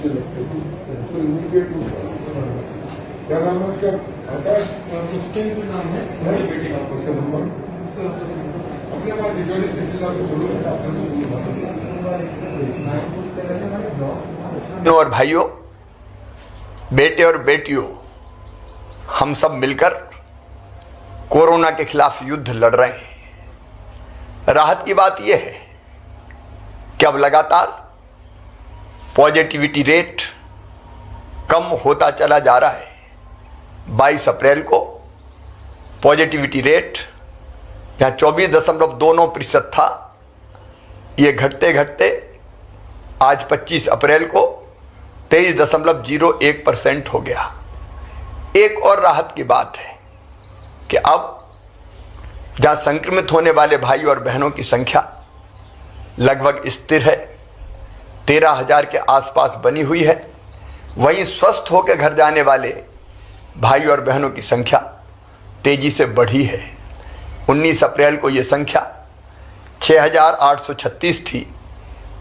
क्या नाम है उसका? आकाश नाम है बड़ी बेटी का उसका नंबर अपने पास जोड़ी रिश्तेदार को बोलो। और भाइयों, बेटे और बेटियों, हम सब मिलकर कोरोना के खिलाफ युद्ध लड़ रहे हैं। राहत की बात यह है कि अब लगातार पॉजिटिविटी रेट कम होता चला जा रहा है। 22 अप्रैल को पॉजिटिविटी रेट जहाँ 24.29% था, ये घटते घटते आज 25 अप्रैल को 23.01% हो गया। एक और राहत की बात है कि अब जहाँ संक्रमित होने वाले भाई और बहनों की संख्या लगभग स्थिर है, 13,000 के आसपास बनी हुई है, वहीं स्वस्थ होकर घर जाने वाले भाई और बहनों की संख्या तेजी से बढ़ी है। 19 अप्रैल को ये संख्या 6,836 थी,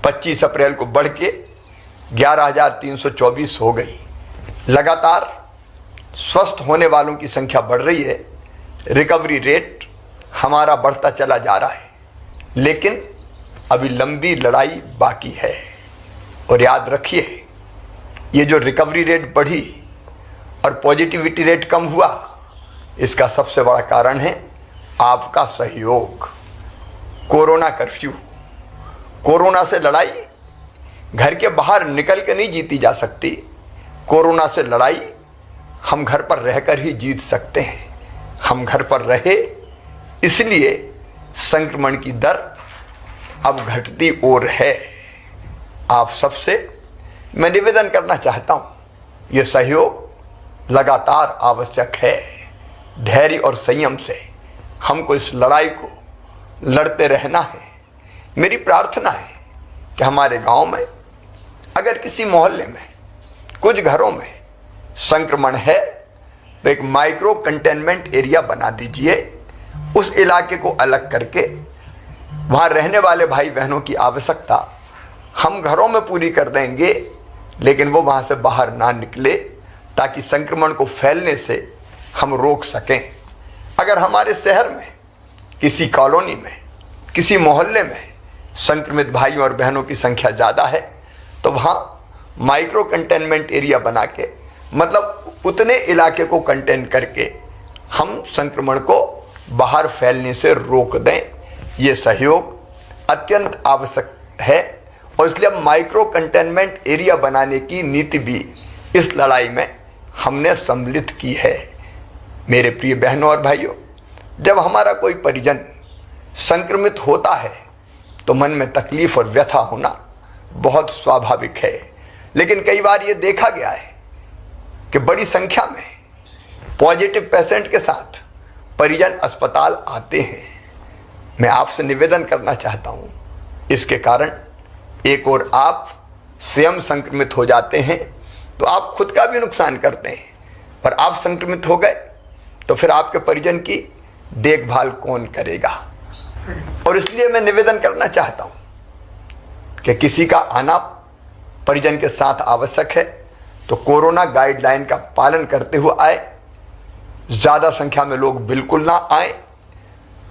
25 अप्रैल को बढ़ के 11,324 हो गई। लगातार स्वस्थ होने वालों की संख्या बढ़ रही है, रिकवरी रेट हमारा बढ़ता चला जा रहा है, लेकिन अभी लंबी लड़ाई बाकी है। और याद रखिए, ये जो रिकवरी रेट बढ़ी और पॉजिटिविटी रेट कम हुआ, इसका सबसे बड़ा कारण है आपका सहयोग। कोरोना कर्फ्यू, कोरोना से लड़ाई घर के बाहर निकल के नहीं जीती जा सकती। कोरोना से लड़ाई हम घर पर रहकर ही जीत सकते हैं। हम घर पर रहे, इसलिए संक्रमण की दर अब घटती और है। आप सबसे मैं निवेदन करना चाहता हूं, ये सहयोग लगातार आवश्यक है। धैर्य और संयम से हमको इस लड़ाई को लड़ते रहना है। मेरी प्रार्थना है कि हमारे गांव में अगर किसी मोहल्ले में कुछ घरों में संक्रमण है तो एक माइक्रो कंटेनमेंट एरिया बना दीजिए। उस इलाके को अलग करके वहां रहने वाले भाई बहनों की आवश्यकता हम घरों में पूरी कर देंगे, लेकिन वो वहां से बाहर ना निकले, ताकि संक्रमण को फैलने से हम रोक सकें। अगर हमारे शहर में किसी कॉलोनी में किसी मोहल्ले में संक्रमित भाइयों और बहनों की संख्या ज़्यादा है तो वहाँ माइक्रो कंटेनमेंट एरिया बना के, मतलब उतने इलाके को कंटेन करके हम संक्रमण को बाहर फैलने से रोक दें। ये सहयोग अत्यंत आवश्यक है और इसलिए अब माइक्रो कंटेनमेंट एरिया बनाने की नीति भी इस लड़ाई में हमने सम्मिलित की है। मेरे प्रिय बहनों और भाइयों, जब हमारा कोई परिजन संक्रमित होता है तो मन में तकलीफ और व्यथा होना बहुत स्वाभाविक है, लेकिन कई बार ये देखा गया है कि बड़ी संख्या में पॉजिटिव पेशेंट के साथ परिजन अस्पताल आते हैं। मैं आपसे निवेदन करना चाहता हूँ, इसके कारण एक और आप स्वयं संक्रमित हो जाते हैं तो आप खुद का भी नुकसान करते हैं, और आप संक्रमित हो गए तो फिर आपके परिजन की देखभाल कौन करेगा। और इसलिए मैं निवेदन करना चाहता हूं कि किसी का आना परिजन के साथ आवश्यक है तो कोरोना गाइडलाइन का पालन करते हुए आए, ज़्यादा संख्या में लोग बिल्कुल ना आए,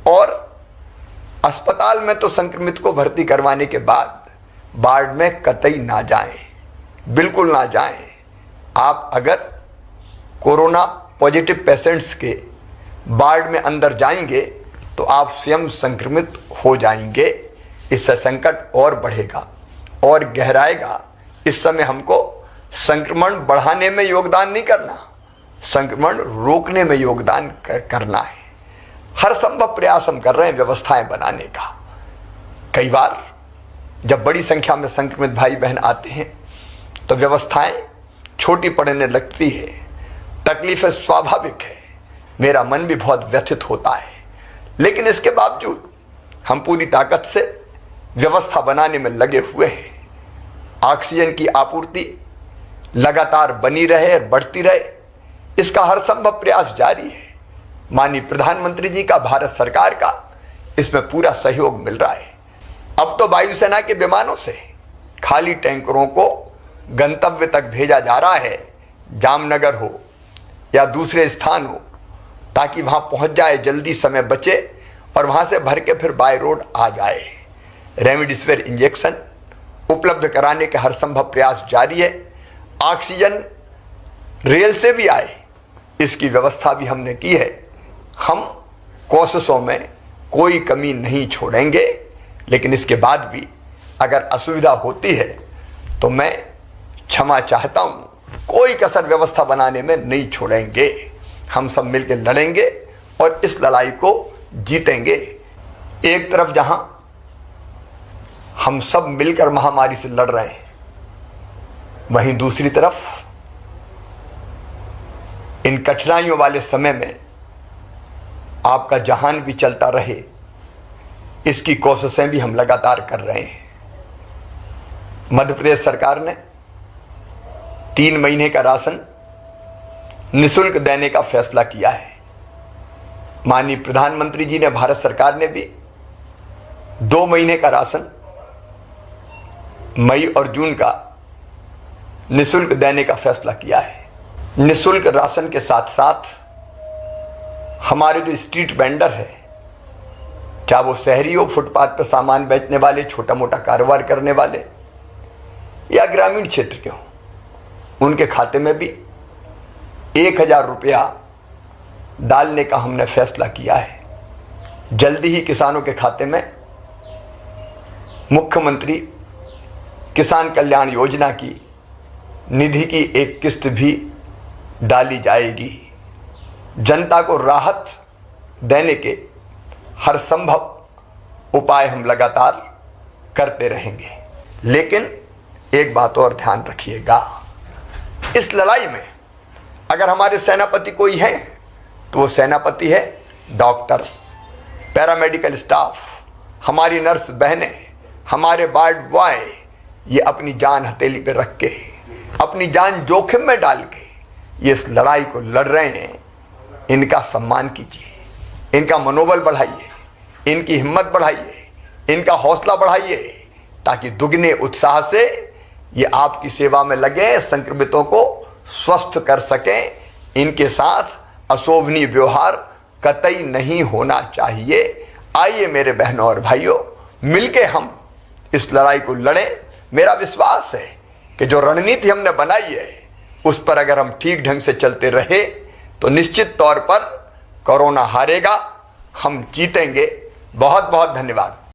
और अस्पताल में तो संक्रमित को भर्ती करवाने के बाद वार्ड में कतई ना जाएं, बिल्कुल ना जाएं। आप अगर कोरोना पॉजिटिव पेशेंट्स के वार्ड में अंदर जाएंगे तो आप स्वयं संक्रमित हो जाएंगे। इससे संकट और बढ़ेगा और गहराएगा। इस समय हमको संक्रमण बढ़ाने में योगदान नहीं करना, संक्रमण रोकने में योगदान करना है। हर संभव प्रयास हम कर रहे हैं व्यवस्थाएं बनाने का। कई बार जब बड़ी संख्या में संक्रमित भाई बहन आते हैं तो व्यवस्थाएं छोटी पड़ने लगती है, तकलीफें स्वाभाविक है, मेरा मन भी बहुत व्यथित होता है, लेकिन इसके बावजूद हम पूरी ताकत से व्यवस्था बनाने में लगे हुए हैं। ऑक्सीजन की आपूर्ति लगातार बनी रहे और बढ़ती रहे, इसका हर संभव प्रयास जारी है। माननीय प्रधानमंत्री जी का, भारत सरकार का इसमें पूरा सहयोग मिल रहा है। अब तो वायुसेना के विमानों से खाली टैंकरों को गंतव्य तक भेजा जा रहा है, जामनगर हो या दूसरे स्थान हो, ताकि वहाँ पहुँच जाए, जल्दी समय बचे और वहाँ से भर के फिर बाय रोड आ जाए। रेमडेसिविर इंजेक्शन उपलब्ध कराने के हर संभव प्रयास जारी है। ऑक्सीजन रेल से भी आए, इसकी व्यवस्था भी हमने की है। हम कोशिशों में कोई कमी नहीं छोड़ेंगे, लेकिन इसके बाद भी अगर असुविधा होती है तो मैं क्षमा चाहता हूँ। कोई कसर व्यवस्था बनाने में नहीं छोड़ेंगे। हम सब मिलकर लड़ेंगे और इस लड़ाई को जीतेंगे। एक तरफ जहां हम सब मिलकर महामारी से लड़ रहे हैं, वहीं दूसरी तरफ इन कठिनाइयों वाले समय में आपका जहान भी चलता रहे, इसकी कोशिशें भी हम लगातार कर रहे हैं। मध्य प्रदेश सरकार ने 3 महीने का राशन निःशुल्क देने का फैसला किया है। माननीय प्रधानमंत्री जी ने, भारत सरकार ने भी 2 महीने का राशन मई और जून का निःशुल्क देने का फैसला किया है। निःशुल्क राशन के साथ साथ हमारे जो स्ट्रीट वेंडर है, चाहे वो शहरी हो, फुटपाथ पर सामान बेचने वाले, छोटा मोटा कारोबार करने वाले या ग्रामीण क्षेत्र के हों, उनके खाते में भी 1000 रुपया डालने का हमने फैसला किया है। जल्दी ही किसानों के खाते में मुख्यमंत्री किसान कल्याण योजना की निधि की एक किस्त भी डाली जाएगी। जनता को राहत देने के हर संभव उपाय हम लगातार करते रहेंगे। लेकिन एक बात और ध्यान रखिएगा, इस लड़ाई में अगर हमारे सेनापति कोई हैं तो वो सेनापति है डॉक्टर्स, पैरामेडिकल स्टाफ, हमारी नर्स बहनें, हमारे वार्ड बॉय। ये अपनी जान हथेली पे रख के, अपनी जान जोखिम में डाल के ये इस लड़ाई को लड़ रहे हैं। इनका सम्मान कीजिए, इनका मनोबल बढ़ाइए, इनकी हिम्मत बढ़ाइए, इनका हौसला बढ़ाइए, ताकि दुगने उत्साह से ये आपकी सेवा में लगे, संक्रमितों को स्वस्थ कर सकें। इनके साथ अशोभनीय व्यवहार कतई नहीं होना चाहिए। आइए मेरे बहनों और भाइयों, मिलके हम इस लड़ाई को लड़ें। मेरा विश्वास है कि जो रणनीति हमने बनाई है उस पर अगर हम ठीक ढंग से चलते रहे तो निश्चित तौर पर कोरोना हारेगा, हम जीतेंगे। बहुत बहुत धन्यवाद।